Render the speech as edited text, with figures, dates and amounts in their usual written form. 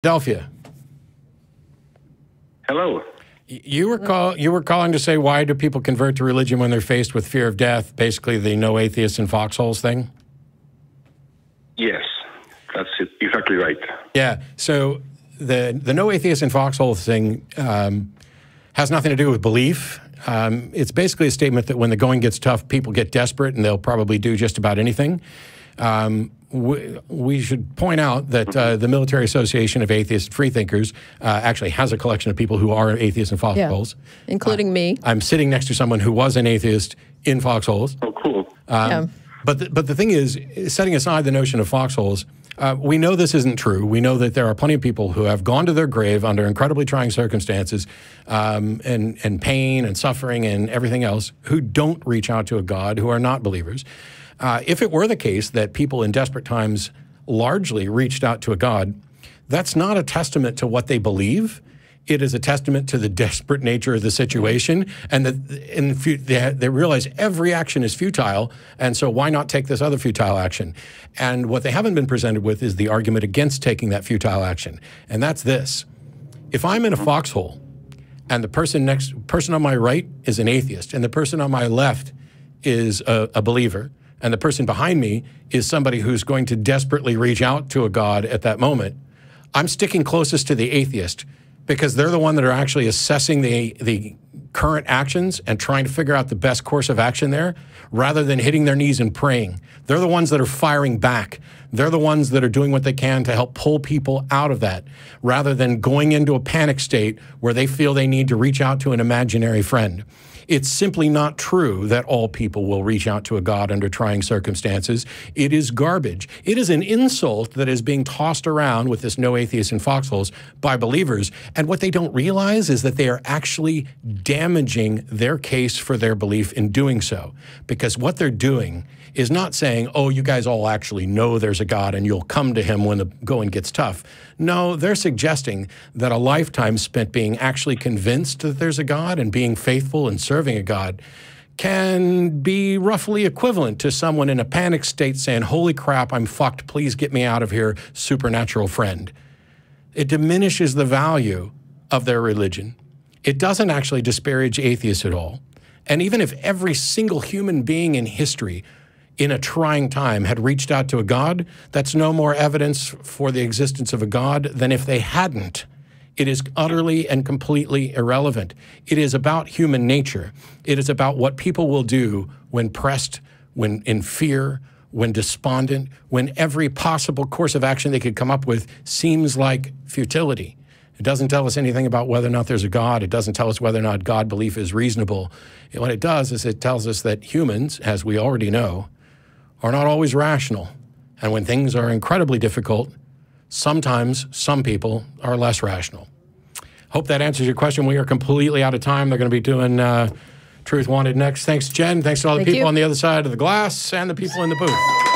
Philadelphia. Hello. You were calling to say, why do people convert to religion when they're faced with fear of death? Basically, the no atheists in foxholes thing. Yes, that's it. Exactly right. Yeah. So the no atheists in foxholes thing has nothing to do with belief. It's basically a statement that when the going gets tough, people get desperate and they'll probably do just about anything. We should point out that the Military Association of Atheist Freethinkers actually has a collection of people who are atheists in foxholes. Yeah, including me. I'm sitting next to someone who was an atheist in foxholes. Oh, cool. Yeah. But the thing is, setting aside the notion of foxholes, we know this isn't true. We know that there are plenty of people who have gone to their grave under incredibly trying circumstances and pain and suffering and everything else who don't reach out to a God, who are not believers. If it were the case that people in desperate times largely reached out to a God, that's not a testament to what they believe. It is a testament to the desperate nature of the situation, and that they realize every action is futile, and so why not take this other futile action? And what they haven't been presented with is the argument against taking that futile action, and that's this. If I'm in a foxhole, and the person on my right is an atheist, and the person on my left is a believer, and the person behind me is somebody who's going to desperately reach out to a God at that moment, I'm sticking closest to the atheist because they're the one that are actually assessing the current actions and trying to figure out the best course of action there rather than hitting their knees and praying. They're the ones that are firing back. They're the ones that are doing what they can to help pull people out of that rather than going into a panic state where they feel they need to reach out to an imaginary friend. It's simply not true that all people will reach out to a God under trying circumstances. It is garbage. It is an insult that is being tossed around with this no atheists in foxholes by believers. And what they don't realize is that they are actually damaging their case for their belief in doing so. Because what they're doing is not saying, oh, you guys all actually know there's a God and you'll come to him when the going gets tough. No, they're suggesting that a lifetime spent being actually convinced that there's a God and being faithful and serving a God can be roughly equivalent to someone in a panic state saying, holy crap, I'm fucked, please get me out of here, supernatural friend. It diminishes the value of their religion. It doesn't actually disparage atheists at all. And even if every single human being in history in a trying time had reached out to a God, that's no more evidence for the existence of a God than if they hadn't. It is utterly and completely irrelevant. It is about human nature. It is about what people will do when pressed, when in fear, when despondent, when every possible course of action they could come up with seems like futility. It doesn't tell us anything about whether or not there's a God. It doesn't tell us whether or not God belief is reasonable. What it does is it tells us that humans, as we already know, are not always rational. And when things are incredibly difficult, sometimes some people are less rational. Hope that answers your question. We are completely out of time. They're going to be doing Truth Wanted next. Thanks, Jen. Thanks to all the people on the other side of the glass and the people in the booth.